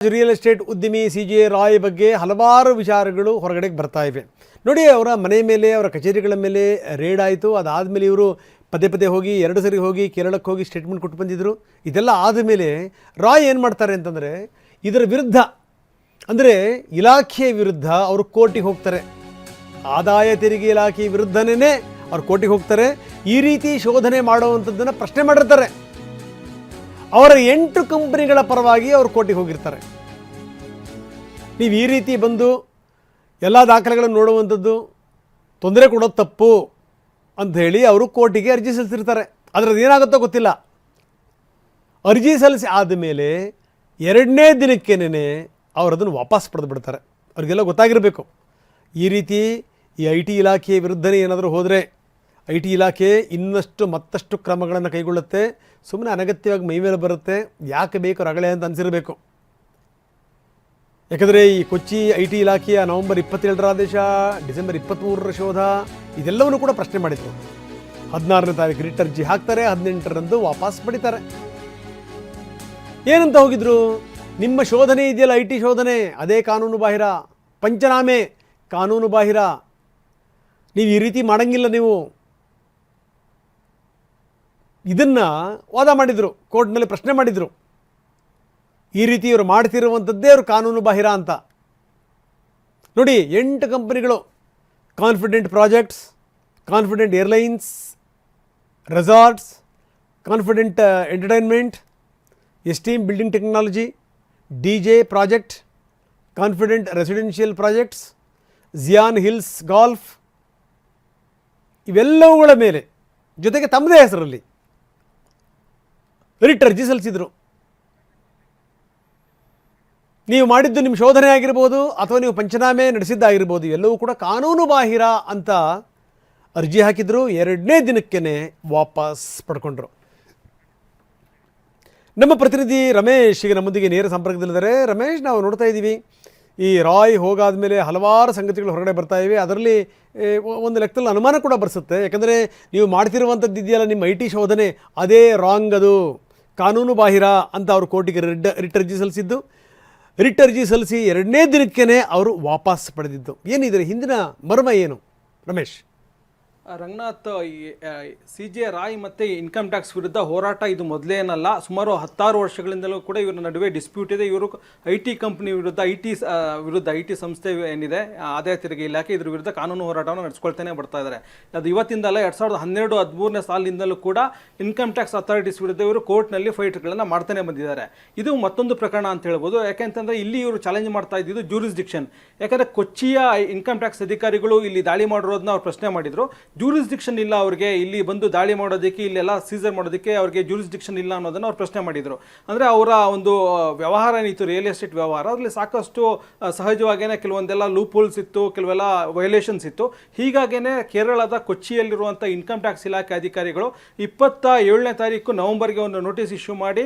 Real estate ಉದ್ಯಮಿ CJ Roy ಬಗ್ಗೆ ಹಲವಾರು ವಿಚಾರಗಳು ಹೊರಗಡೆಗೆ ಬರ್ತಾ ಇವೆ. ನೋಡಿ, ಅವರ ಮನೆ ಮೇಲೆ, ಅವರ ಕಚೇರಿಗಳ ಮೇಲೆ ರೇಡ್ ಆಯಿತು. ಅದಾದಮೇಲೆ ಇವರು ಪದೇ ಪದೇ ಹೋಗಿ 2 ಸರಿ ಹೋಗಿ ಕೇರಳಕ್ಕೆ ಹೋಗಿ ಸ್ಟೇಟ್ಮೆಂಟ್ ಕೊಟ್ಟು ಬಂದಿದ್ದರು. ಇದೆಲ್ಲ ಆದಮೇಲೆ ರಾಯ್ ಏನು ಮಾಡ್ತಾರೆ ಅಂತಂದರೆ, ಇದರ ವಿರುದ್ಧ ಅಂದರೆ ಇಲಾಖೆಯ ವಿರುದ್ಧ ಅವರು ಕೋರ್ಟಿಗೆ ಹೋಗ್ತಾರೆ. ಆದಾಯ ತೆರಿಗೆ ಇಲಾಖೆ ವಿರುದ್ಧನೇ ಅವ್ರು ಕೋರ್ಟಿಗೆ ಹೋಗ್ತಾರೆ. ಈ ರೀತಿ ಶೋಧನೆ ಮಾಡುವಂಥದ್ದನ್ನು ಪ್ರಶ್ನೆ ಮಾಡಿರ್ತಾರೆ. ಅವರ 8 ಕಂಪನಿಗಳ ಪರವಾಗಿ ಅವರು ಕೋರ್ಟಿಗೆ ಹೋಗಿರ್ತಾರೆ. ನೀವು ಈ ರೀತಿ ಬಂದು ಎಲ್ಲ ದಾಖಲೆಗಳನ್ನು ನೋಡುವಂಥದ್ದು ತೊಂದರೆ ಕೊಡೋದು ತಪ್ಪು ಅಂತ ಹೇಳಿ ಅವರು ಕೋರ್ಟಿಗೆ ಅರ್ಜಿ ಸಲ್ಲಿಸಿರ್ತಾರೆ. ಅದರದ್ದು ಏನಾಗುತ್ತೋ ಗೊತ್ತಿಲ್ಲ. ಅರ್ಜಿ ಸಲ್ಲಿಸಿ ಆದಮೇಲೆ 2ನೇ ದಿನಕ್ಕೇನೆ ಅವರು ಅದನ್ನು ವಾಪಸ್ ಪಡೆದು ಬಿಡ್ತಾರೆ. ಅವ್ರಿಗೆಲ್ಲ ಗೊತ್ತಾಗಿರಬೇಕು, ಈ ರೀತಿ ಈ IT ಇಲಾಖೆಯ ವಿರುದ್ಧನೇ ಏನಾದರೂ ಹೋದರೆ IT ಇಲಾಖೆ ಇನ್ನಷ್ಟು ಮತ್ತಷ್ಟು ಕ್ರಮಗಳನ್ನು ಕೈಗೊಳ್ಳುತ್ತೆ. ಸುಮ್ಮನೆ ಅನಗತ್ಯವಾಗಿ ಮೈಮೇಲೆ ಬರುತ್ತೆ. ಯಾಕೆ ಬೇಕು ರಗಳೆ ಅಂತ ಅನಿಸಿರಬೇಕು. ಯಾಕಂದರೆ ಈ ಕೊಚ್ಚಿ IT ಇಲಾಖೆಯ ನವೆಂಬರ್ 27ರ ಆದೇಶ, ಡಿಸೆಂಬರ್ 23ರ ಶೋಧ, ಇದೆಲ್ಲವನ್ನೂ ಕೂಡ ಪ್ರಶ್ನೆ ಮಾಡಿದರು. 16ನೇ ತಾರೀಕು ರಿಟ್ ಅರ್ಜಿ ಹಾಕ್ತಾರೆ, 18ರಂದು ವಾಪಸ್ ಪಡಿತಾರೆ. ಏನಂತ ಹೋಗಿದ್ರು, ನಿಮ್ಮ ಶೋಧನೆ ಇದೆಯಲ್ಲ IT ಶೋಧನೆ, ಅದೇ ಕಾನೂನು ಬಾಹಿರ, ಪಂಚನಾಮೆ ಕಾನೂನು ಬಾಹಿರ, ನೀವು ಈ ರೀತಿ ಮಾಡಂಗಿಲ್ಲ. ನೀವು ಇದನ್ನು ವಾದ ಮಾಡಿದರು, ಕೋರ್ಟ್ನಲ್ಲಿ ಪ್ರಶ್ನೆ ಮಾಡಿದರು. ಈ ರೀತಿ ಇವರು ಮಾಡ್ತಿರುವಂಥದ್ದೇ ಅವರು ಕಾನೂನು ಬಾಹಿರ ಅಂತ. ನೋಡಿ, 8 ಕಂಪನಿಗಳು: confident projects, confident airlines, resorts, confident entertainment, esteem building technology, DJ project, confident residential projects, Zion hills golf, ಇವೆಲ್ಲವುಗಳ ಮೇಲೆ ಜೊತೆಗೆ ತಮ್ಮದೇ ಹೆಸರಲ್ಲಿ ರಿಟ್ ಅರ್ಜಿ ಸಲ್ಲಿಸಿದರು. ನೀವು ಮಾಡಿದ್ದು ನಿಮ್ಮ ಶೋಧನೆ ಆಗಿರ್ಬೋದು ಅಥವಾ ನೀವು ಪಂಚನಾಮೆ ನಡೆಸಿದ್ದಾಗಿರ್ಬೋದು, ಎಲ್ಲವೂ ಕೂಡ ಕಾನೂನು ಬಾಹಿರ ಅಂತ ಅರ್ಜಿ ಹಾಕಿದ್ರು. 2ನೇ ದಿನಕ್ಕೇ ವಾಪಸ್ ಪಡ್ಕೊಂಡ್ರು. ನಮ್ಮ ಪ್ರತಿನಿಧಿ ರಮೇಶ್ ಈಗ ನಮ್ಮೊಂದಿಗೆ ನೇರ ಸಂಪರ್ಕದಲ್ಲಿದ್ದಾರೆ. ರಮೇಶ್, ನಾವು ನೋಡ್ತಾ ಇದ್ದೀವಿ, ಈ ರಾಯ್ ಹೋಗಾದ ಮೇಲೆ ಹಲವಾರು ಸಂಗತಿಗಳು ಹೊರಗಡೆ ಬರ್ತಾ ಇವೆ. ಅದರಲ್ಲಿ ಒಂದು ಲೆಕ್ಕದಲ್ಲಿ ಅನುಮಾನ ಕೂಡ ಬರ್ಸುತ್ತೆ. ಯಾಕಂದರೆ ನೀವು ಮಾಡ್ತಿರುವಂಥದ್ದು ಇದೆಯಲ್ಲ ನಿಮ್ಮ IT ಶೋಧನೆ, ಅದೇ ರಾಂಗ್, ಅದು ಕಾನೂನು ಬಾಹಿರ ಅಂತ ಅವರು ಕೋರ್ಟಿಗೆ ರಿಟ್ ಅರ್ಜಿ ಸಲ್ಲಿಸಿದ್ದು. ರಿಟ್ ಅರ್ಜಿ ಸಲ್ಲಿಸಿ 2ನೇ ದಿನಕ್ಕೇ ಅವರು ವಾಪಸ್ ಪಡೆದಿದ್ದು. ಏನಿದೆ ಹಿಂದಿನ ಮರ್ಮ ಏನು ರಮೇಶ್? ರಂಗನಾಥ್, CJ ರಾಯ್ ಮತ್ತು ಇನ್ಕಮ್ ಟ್ಯಾಕ್ಸ್ ವಿರುದ್ಧ ಹೋರಾಟ ಇದು ಮೊದಲೇನಲ್ಲ. ಸುಮಾರು 16 ವರ್ಷಗಳಿಂದಲೂ ಕೂಡ ಇವರ ನಡುವೆ ಡಿಸ್ಪ್ಯೂಟ್ ಇದೆ. ಇವರು IT ಕಂಪ್ನಿ ವಿರುದ್ಧ, IT ಸಂಸ್ಥೆ ಏನಿದೆ ಆದಾಯ ತೆರಿಗೆ ಇಲಾಖೆ, ಇದ್ರ ವಿರುದ್ಧ ಕಾನೂನು ಹೋರಾಟವನ್ನು ನಡೆಸ್ಕೊಳ್ತಾನೆ ಬರ್ತಾ ಇದ್ದಾರೆ. ಅದು ಇವತ್ತಿಂದಲ್ಲ, 2012-13ನೇ ಸಾಲಿನಿಂದಲೂ ಕೂಡ ಇನ್ಕಮ್ ಟ್ಯಾಕ್ಸ್ ಅಥಾರಿಟೀಸ್ ವಿರುದ್ಧ ಇವರು ಕೋರ್ಟ್ನಲ್ಲಿ ಫೈಟ್ಗಳನ್ನು ಮಾಡ್ತಾನೆ ಬಂದಿದ್ದಾರೆ. ಇದು ಮತ್ತೊಂದು ಪ್ರಕರಣ ಅಂತ ಹೇಳ್ಬೋದು. ಯಾಕೆಂತಂದರೆ ಇಲ್ಲಿ ಇವರು ಚಾಲೆಂಜ್ ಮಾಡ್ತಾ ಇದ್ದಿದ್ದು ಜೂರಿಸ್ಡಿಕ್ಷನ್. ಯಾಕಂದರೆ ಕೊಚ್ಚಿಯ ಇನ್ಕಮ್ ಟ್ಯಾಕ್ಸ್ ಅಧಿಕಾರಿಗಳು ಇಲ್ಲಿ ದಾಳಿ ಮಾಡಿರೋದನ್ನ ಅವ್ರು ಪ್ರಶ್ನೆ ಮಾಡಿದರು. ಜೂರಿಸ್ಡಿಕ್ಷನ್ ಇಲ್ಲ ಅವ್ರಿಗೆ, ಇಲ್ಲಿ ಬಂದು ದಾಳಿ ಮಾಡೋದಕ್ಕೆ, ಇಲ್ಲೆಲ್ಲ ಸೀಸರ್ ಮಾಡೋದಕ್ಕೆ ಅವ್ರಿಗೆ ಜೂರಿಸ್ಡಿಕ್ಷನ್ ಇಲ್ಲ ಅನ್ನೋದನ್ನು ಅವ್ರು ಪ್ರಶ್ನೆ ಮಾಡಿದರು. ಅಂದರೆ ಅವರ ಒಂದು ವ್ಯವಹಾರ ಏನಿತ್ತು, ರಿಯಲ್ ಎಸ್ಟೇಟ್ ವ್ಯವಹಾರ, ಅದರಲ್ಲಿ ಸಾಕಷ್ಟು ಸಹಜವಾಗೇ ಕೆಲವೊಂದೆಲ್ಲ ಲೂಪ್ ಹೋಲ್ಸ್ ಇತ್ತು, ಕೆಲವೆಲ್ಲ ವೈಲೇಷನ್ಸ್ ಇತ್ತು. ಹೀಗಾಗೇ ಕೇರಳದ ಕೊಚ್ಚಿಯಲ್ಲಿರುವಂಥ ಇನ್ಕಮ್ ಟ್ಯಾಕ್ಸ್ ಇಲಾಖೆ ಅಧಿಕಾರಿಗಳು 27ನೇ ತಾರೀಕು ನವೆಂಬರ್ಗೆ ಒಂದು ನೋಟಿಸ್ ಇಶ್ಯೂ ಮಾಡಿ,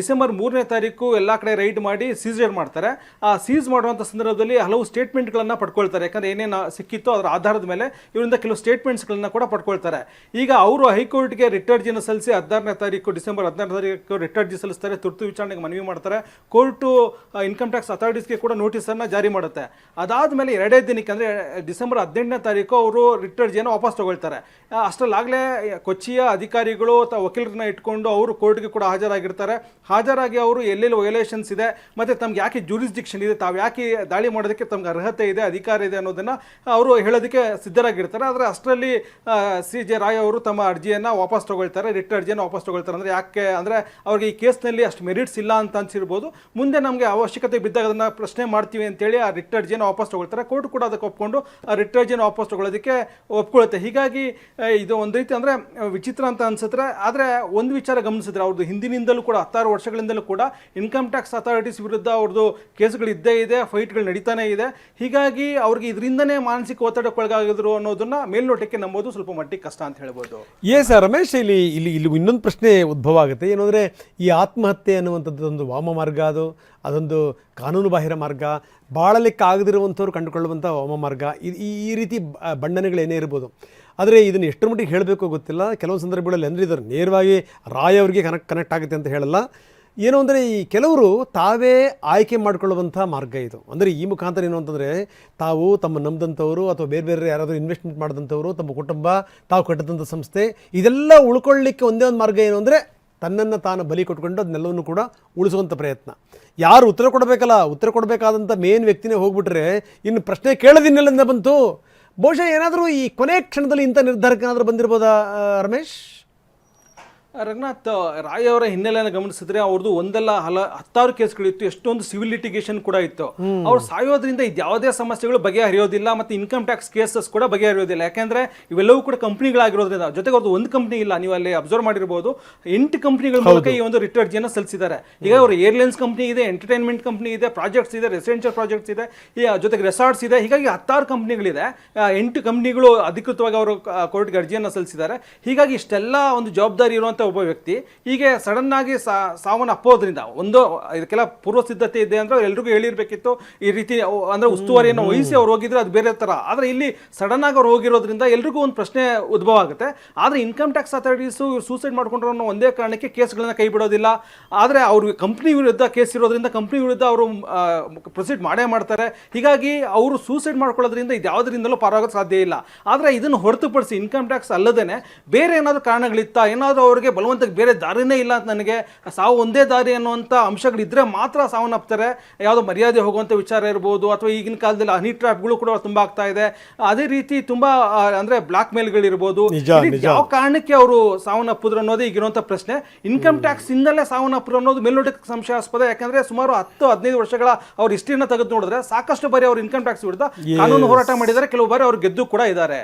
ಡಿಸೆಂಬರ್ 3ನೇ ತಾರೀಕು ಎಲ್ಲ ಕಡೆ ರೈಡ್ ಮಾಡಿ ಸೀಸರ್ ಮಾಡ್ತಾರೆ. ಆ ಸೀಸ್ ಮಾಡುವಂಥ ಸಂದರ್ಭದಲ್ಲಿ ಹಲವು ಸ್ಟೇಟ್ಮೆಂಟ್ಗಳನ್ನು ಪಡ್ಕೊಳ್ತಾರೆ. ಯಾಕಂದರೆ ಏನೇನು ಸಿಕ್ಕಿತ್ತು ಅದರ ಆಧಾರದ ಮೇಲೆ ಇವರಿಂದ ಕೆಲವು ಸ್ಟೇಟ್ಮೆಂಟ್ಸ್ಗಳನ್ನ ಕೂಡ ಪಡ್ಕೊಳ್ತಾರೆ. ಈಗ ಅವರು ಹೈಕೋರ್ಟ್ಗೆ ರಿಟ್ ಅರ್ಜಿಯನ್ನು ಸಲ್ಲಿಸಿ ಡಿಸೆಂಬರ್ 16ನೇ ತಾರೀಕು ರಿಟ್ ಅರ್ಜಿ ಸಲ್ಲಿಸ್ತಾರೆ, ತುರ್ತು ವಿಚಾರಣೆಗೆ ಮನವಿ ಮಾಡ್ತಾರೆ. ಕೋರ್ಟು ಇನ್ಕಮ್ ಟ್ಯಾಕ್ಸ್ ಅಥಾರಿಟೀಸ್ಗೆ ಕೂಡ ನೋಟಿಸನ್ನು ಜಾರಿ ಮಾಡುತ್ತೆ. ಅದಾದಮೇಲೆ 2ನೇ ದಿನಕ್ಕೆ ಅಂದರೆ ಡಿಸೆಂಬರ್ 18ನೇ ತಾರೀಕು ಅವರು ರಿಟ್ ಅರ್ಜಿಯನ್ನು ವಾಪಸ್ ತಗೊಳ್ತಾರೆ. ಅಷ್ಟರಲ್ಲಾಗಲೇ ಕೊಚ್ಚಿಯ ಅಧಿಕಾರಿಗಳು ವಕೀಲರನ್ನ ಇಟ್ಕೊಂಡು ಅವರು ಕೋರ್ಟ್ಗೆ ಕೂಡ ಹಾಜರಾಗಿ ಅವರು ಎಲ್ಲೆಲ್ಲಿ ವೈಲೇಷನ್ಸ್ ಇದೆ ಮತ್ತು ತಮ್ಗೆ ಯಾಕೆ ಜೂರಿಸ್ಡಿಕ್ಷನ್ ಇದೆ, ತಾವು ಯಾಕೆ ದಾಳಿ ಮಾಡೋದಕ್ಕೆ ತಮ್ಗೆ ಅರ್ಹತೆ ಇದೆ, ಅಧಿಕಾರ ಇದೆ ಅನ್ನೋದನ್ನು ಅವರು ಹೇಳೋದಕ್ಕೆ ಸಿದ್ಧರಾಗಿರ್ತಾರೆ. ಆದರೆ ಅಷ್ಟರಲ್ಲಿ CJ ರಾಯ್ ಅವರು ತಮ್ಮ ಅರ್ಜಿಯನ್ನು ವಾಪಸ್ ತಗೊಳ್ತಾರೆ, ರಿಟ್ ಅರ್ಜಿಯನ್ನು ವಾಪಸ್ ತಗೊಳ್ತಾರೆ. ಅಂದರೆ ಯಾಕೆ ಅಂದರೆ ಅವ್ರಿಗೆ ಈ ಕೇಸ್ನಲ್ಲಿ ಅಷ್ಟು ಮೆರಿಟ್ಸ್ ಇಲ್ಲ ಅಂತ ಅನ್ಸಿರ್ಬೋದು. ಮುಂದೆ ನಮಗೆ ಅವಶ್ಯಕತೆ ಬಿದ್ದಾಗ ಅದನ್ನು ಪ್ರಶ್ನೆ ಮಾಡ್ತೀವಿ ಅಂತೇಳಿ ಆ ರಿಟ್ ಅರ್ಜಿಯನ್ನು ವಾಪಸ್ ತಗೊಳ್ತಾರೆ. ಕೋರ್ಟ್ ಕೂಡ ಅದಕ್ಕೆ ಒಪ್ಕೊಂಡು ಆ ರಿಟ್ ಅರ್ಜಿಯನ್ನು ವಾಪಸ್ ತಗೊಳ್ಳೋದಕ್ಕೆ ಒಪ್ಕೊಳ್ಳುತ್ತೆ. ಹೀಗಾಗಿ ಇದು ಒಂದು ರೀತಿ ಅಂದರೆ ವಿಚಿತ್ರ ಅಂತ ಅನ್ಸುತ್ತೆ. ಆದರೆ ಒಂದು ವಿಚಾರ ಗಮನಿಸಿದ್ರೆ, ಅವ್ರದ್ದು ಹಿಂದಿನಿಂದಲೂ ಕೂಡ 16 ವರ್ಷಗಳಿಂದಲೂ ಕೂಡ ಇನ್ಕಮ್ ಟ್ಯಾಕ್ಸ್ ಅಥಾರಿಟೀಸ್ ವಿರುದ್ಧ ಅವ್ರದ್ದು ಕೇಸ್ಗಳು ಇದ್ದೇ ಇದೆ, ಫೈಟ್ಗಳು ನಡೀತಾನೆ ಇದೆ. ಹೀಗಾಗಿ ಅವ್ರಿಗೆ ಇದರಿಂದನೇ ಮಾನಸಿಕ ಒತ್ತಡಕ್ಕೊಳಗಾಗಿದ್ರು ಅನ್ನೋದನ್ನ ಮೇಲ್ನೋಟಕ್ಕೆ ನಂಬೋದು ಸ್ವಲ್ಪ ಮಟ್ಟಿಗೆ ಕಷ್ಟ ಅಂತ ಹೇಳ್ಬೋದು. ರಮೇಶ್, ಇಲ್ಲಿ ಇನ್ನೊಂದು ಪ್ರಶ್ನೆ ಉದ್ಭವ ಆಗುತ್ತೆ. ಏನಂದರೆ, ಈ ಆತ್ಮಹತ್ಯೆ ಅನ್ನುವಂಥದ್ದು ಒಂದು ವಾಮ ಮಾರ್ಗ, ಅದೊಂದು ಕಾನೂನು ಬಾಹಿರ ಮಾರ್ಗ, ಬಾಳಲಿಕ್ಕೆ ಆಗದಿರುವಂಥವ್ರು ಕಂಡುಕೊಳ್ಳುವಂಥ ವಾಮ ಮಾರ್ಗ, ಈ ರೀತಿ ಬಣ್ಣನೆಗಳೇನೇ ಇರ್ಬೋದು. ಆದರೆ ಇದನ್ನು ಎಷ್ಟರ ಮಟ್ಟಿಗೆ ಹೇಳಬೇಕು ಗೊತ್ತಿಲ್ಲ. ಕೆಲವೊಂದು ಸಂದರ್ಭಗಳಲ್ಲಿ ಅಂದರೆ ಇದರ ನೇರವಾಗಿ ರಾಯ್ ಅವರಿಗೆ ಕನೆಕ್ಟ್ ಆಗುತ್ತೆ ಅಂತ ಹೇಳಲ್ಲ. ಏನು ಅಂದರೆ ಈ ಕೆಲವರು ತಾವೇ ಆಯ್ಕೆ ಮಾಡಿಕೊಳ್ಳುವಂಥ ಮಾರ್ಗ ಇದು. ಅಂದರೆ ಈ ಮುಖಾಂತರ ಏನು ಅಂತಂದರೆ ತಾವು ತಮ್ಮ ನಂಬಿದಂಥವರು ಅಥವಾ ಬೇರೆ ಬೇರೆ ಯಾರಾದರೂ ಇನ್ವೆಸ್ಟ್ಮೆಂಟ್ ಮಾಡಿದಂಥವರು, ತಮ್ಮ ಕುಟುಂಬ, ತಾವು ಕಟ್ಟಿದಂಥ ಸಂಸ್ಥೆ, ಇದೆಲ್ಲ ಉಳ್ಕೊಳ್ಳಿಕ್ಕೆ ಒಂದೇ ಒಂದು ಮಾರ್ಗ ಏನು ಅಂದರೆ ತನ್ನನ್ನು ತಾನು ಬಲಿ ಕೊಟ್ಕೊಂಡು ಅದನ್ನೆಲ್ಲವನ್ನು ಕೂಡ ಉಳಿಸುವಂಥ ಪ್ರಯತ್ನ. ಯಾರು ಉತ್ತರ ಕೊಡಬೇಕಲ್ಲ, ಉತ್ತರ ಕೊಡಬೇಕಾದಂಥ ಮೇನ್ ವ್ಯಕ್ತಿನೇ ಹೋಗ್ಬಿಟ್ರೆ ಇನ್ನು ಪ್ರಶ್ನೆ ಕೇಳೋದಿನ್ನೆಲ್ಲಿಂದ ಬಂತು. ಬಹುಶಃ ಏನಾದರೂ ಈ ಕೊನೆ ಕ್ಷಣದಲ್ಲಿ ಇಂಥ ನಿರ್ಧಾರಕ್ಕೆ ಏನಾದರೂ ಬಂದಿರ್ಬೋದಾ ರಮೇಶ್? ರಂಗನಾಥ್ ರಾಯ್ ಅವರ ಹಿನ್ನೆಲೆಯನ್ನು ಗಮನಿಸಿದ್ರೆ ಅವ್ರದ್ದು ಒಂದಲ್ಲ ಹತ್ತಾರು ಕೇಸ್ಗಳಿತ್ತು, ಎಷ್ಟೊಂದು ಸಿವಿಲ್ ಲಿಟಿಗೇಷನ್ ಕೂಡ ಇತ್ತು. ಅವ್ರು ಸಾಯೋದ್ರಿಂದ ಯಾವುದೇ ಸಮಸ್ಯೆಗಳು ಬಗೆಹರಿಯೋದಿಲ್ಲ, ಮತ್ತು ಇನ್ಕಮ್ ಟ್ಯಾಕ್ಸ್ ಕೇಸಸ್ ಕೂಡ ಬಗೆಹರಿಯೋದಿಲ್ಲ. ಯಾಕೆಂದ್ರೆ ಇವೆಲ್ಲವೂ ಕೂಡ ಕಂಪ್ನಿಗಳಾಗಿರೋದ್ರಿಂದ, ಜೊತೆಗೆ ಅವ್ರದ್ದು ಒಂದು ಕಂಪ್ನಿ ಇಲ್ಲ, ನೀವು ಅಲ್ಲಿ ಅಬ್ಸರ್ವ್ ಮಾಡಿರ್ಬೋದು 8 ಕಂಪ್ನಿಗಳ ಮೂಲಕ ಈ ಒಂದು ರಿಟರ್ನ್ ಅರ್ಜಿಯನ್ನು ಸಲ್ಲಿಸಿದ್ದಾರೆ. ಈಗ ಅವರು ಏರ್ಲೈನ್ಸ್ ಕಂಪ್ನಿ ಇದೆ, ಎಂಟರ್ಟೈನ್ಮೆಂಟ್ ಕಂಪ್ನಿ ಇದೆ, ಪ್ರಾಜೆಕ್ಟ್ಸ್ ಇದೆ, ರೆಸಿಡೆನ್ಷಿಯಲ್ ಪ್ರಾಜೆಕ್ಟ್ಸ್ ಇದೆ, ಜೊತೆಗೆ ರೆಸಾರ್ಟ್ಸ್ ಇದೆ. ಹೀಗಾಗಿ 10 ಕಂಪ್ನಿಗಳಿದೆ. 8 ಕಂಪ್ನಿಗಳು ಅಧಿಕೃತವಾಗಿ ಅವರು ಕೋರ್ಟ್ಗೆ ಅರ್ಜಿಯನ್ನು ಸಲ್ಲಿಸಿದ್ದಾರೆ. ಹೀಗಾಗಿ ಇಷ್ಟೆಲ್ಲ ಒಂದು ಜವಾಬ್ದಾರಿ ಇರುವಂಥ ಒಬ್ಬ ವ್ಯಕ್ತಿ ಹೀಗೆ ಸಡನ್ ಆಗಿ ಸಾವನ್ನ ಅಪ್ಪೋದ್ರಿಂದ ಒಂದು ಇದಕ್ಕೆಲ್ಲ ಪೂರ್ವ ಸಿದ್ಧತೆ ಇದೆ ಅಂದ್ರೆ ಎಲ್ರಿಗೂ ಹೇಳಿರ್ಬೇಕಿತ್ತು. ಈ ರೀತಿ ಅಂದ್ರೆ ಉಸ್ತುವಾರಿಯನ್ನು ವಹಿಸಿ ಅವ್ರು ಹೋಗಿದ್ರೆ ಅದು ಬೇರೆ ತರ. ಆದ್ರೆ ಇಲ್ಲಿ ಸಡನ್ ಆಗಿ ಅವ್ರು ಹೋಗಿರೋದ್ರಿಂದ ಎಲ್ರಿಗೂ ಒಂದು ಪ್ರಶ್ನೆ ಉದ್ಭವ ಆಗುತ್ತೆ. ಆದ್ರೆ ಇನ್ಕಮ್ ಟ್ಯಾಕ್ಸ್ ಅಥಾರಿಟೀಸ್ ಸೂಸೈಡ್ ಮಾಡ್ಕೊಂಡ್ರು ಅನ್ನೋ ಒಂದೇ ಕಾರಣಕ್ಕೆ ಕೇಸ್ಗಳನ್ನ ಕೈ ಬಿಡೋದಿಲ್ಲ. ಆದ್ರೆ ಅವ್ರ ಕಂಪ್ನಿ ವಿರುದ್ಧ ಕೇಸ್ ಇರೋದ್ರಿಂದ ಕಂಪ್ನಿ ವಿರುದ್ಧ ಅವರು ಪ್ರೊಸೀಡ್ ಮಾಡೇ ಮಾಡ್ತಾರೆ. ಹೀಗಾಗಿ ಅವರು ಸೂಸೈಡ್ ಮಾಡ್ಕೊಳ್ಳೋದ್ರಿಂದ ಇದು ಯಾವುದರಿಂದಲೂ ಪಾರಾಗೋದು ಸಾಧ್ಯ ಇಲ್ಲ. ಆದ್ರೆ ಇದನ್ನು ಹೊರತುಪಡಿಸಿ ಇನ್ಕಮ್ ಟ್ಯಾಕ್ಸ್ ಅಲ್ಲದೇನೆ ಬೇರೆ ಏನಾದರೂ ಕಾರಣಗಳಿತ್ತ, ಏನಾದರೂ ಅವರಿಗೆ ಬಲವಂತಕ್ಕೆ ಬೇರೆ ದಾರಿನೇ ಇಲ್ಲ ಅಂತ, ನನಗೆ ಸಾವು ಒಂದೇ ದಾರಿ ಅನ್ನುವಂಥ ಅಂಶಗಳಿದ್ರೆ ಮಾತ್ರ ಸಾವನ್ನಪ್ತಾರೆ. ಯಾವುದೋ ಮರ್ಯಾದೆ ಹೋಗುವಂಥ ವಿಚಾರ ಇರ್ಬೋದು, ಅಥವಾ ಈಗಿನ ಕಾಲದಲ್ಲಿ ಹನಿ ಟ್ರ್ಯಾಪ್ಗಳು ಕೂಡ ತುಂಬ ಆಗ್ತಾ ಇದೆ. ಅದೇ ರೀತಿ ತುಂಬಾ ಅಂದ್ರೆ ಬ್ಲಾಕ್ ಮೇಲ್ಗಳಿರ್ಬೋದು. ಯಾವ ಕಾರಣಕ್ಕೆ ಅವರು ಸಾವನ್ನಪ್ಪಿದ್ರು ಅನ್ನೋದೇ ಈಗಿರುವಂಥ ಪ್ರಶ್ನೆ. ಇನ್ಕಮ್ ಟ್ಯಾಕ್ಸ್ ಇಂದಲೇ ಸಾವನ್ನಪ್ಪರು ಅನ್ನೋದು ಮೇಲ್ನೋಟಕ್ಕೆ ಸಂಶಯಾಸ್ಪದ. ಯಾಕಂದ್ರೆ ಸುಮಾರು 10-15 ವರ್ಷಗಳ ಅವ್ರ ಹಿಸ್ಟ್ರಿನ ತೆಗೆದು ನೋಡಿದ್ರೆ ಸಾಕಷ್ಟು ಬಾರಿ ಅವರು ಇನ್ಕಮ್ ಟ್ಯಾಕ್ಸ್ ವಿರುದ್ಧ ಕಾನೂನು ಹೋರಾಟ ಮಾಡಿದ್ದಾರೆ. ಕೆಲವು ಬಾರಿ ಅವ್ರು ಗೆದ್ದು ಕೂಡ ಇದ್ದಾರೆ.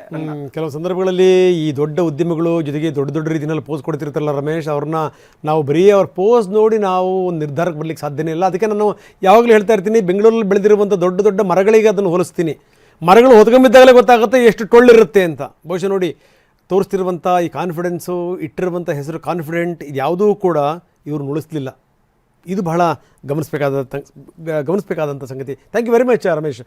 ಕೆಲವು ಸಂದರ್ಭಗಳಲ್ಲಿ ಈ ದೊಡ್ಡ ಉದ್ಯಮಿಗಳು ಜೊತೆಗೆ ದೊಡ್ಡ ದೊಡ್ಡ ರೀತಿಯಲ್ಲಿ ಪೋಸ್ ಕೊಡ್ತಿರ್ತಾರಲ್ಲ ರಮೇಶ್, ಅವ್ರನ್ನ ನಾವು ಬರೀ ಅವ್ರ ಪೋಸ್ ನೋಡಿ ನಾವು ನಿರ್ಧಾರಕ್ಕೆ ಬರ್ಲಿಕ್ಕೆ ಸಾಧ್ಯನೇ ಇಲ್ಲ. ಅದಕ್ಕೆ ನಾನು ಯಾವಾಗಲೂ ಹೇಳ್ತಾ ಇರ್ತೀನಿ, ಬೆಂಗಳೂರಲ್ಲಿ ಬೆಳೆದಿರುವಂಥ ದೊಡ್ಡ ದೊಡ್ಡ ಮರಗಳಿಗೆ ಅದನ್ನು ಹೋಲಿಸ್ತೀನಿ. ಮರಗಳು ಹೊತ್ಕೊಂಬಿದ್ದಾಗಲೇ ಗೊತ್ತಾಗುತ್ತೆ ಎಷ್ಟು ಟೊಳ್ಳಿರುತ್ತೆ ಅಂತ. ಬಹುಶಃ ನೋಡಿ, ತೋರಿಸ್ತಿರುವಂಥ ಈ ಕಾನ್ಫಿಡೆನ್ಸು, ಇಟ್ಟಿರುವಂಥ ಹೆಸರು ಕಾನ್ಫಿಡೆಂಟ್, ಇದು ಯಾವುದೂ ಕೂಡ ಇವ್ರನ್ನ ಉಳಿಸ್ಲಿಲ್ಲ. ಇದು ಬಹಳ ಗಮನಿಸಬೇಕಾದಂಥ ಸಂಗತಿ. Thank you very much Ramesh.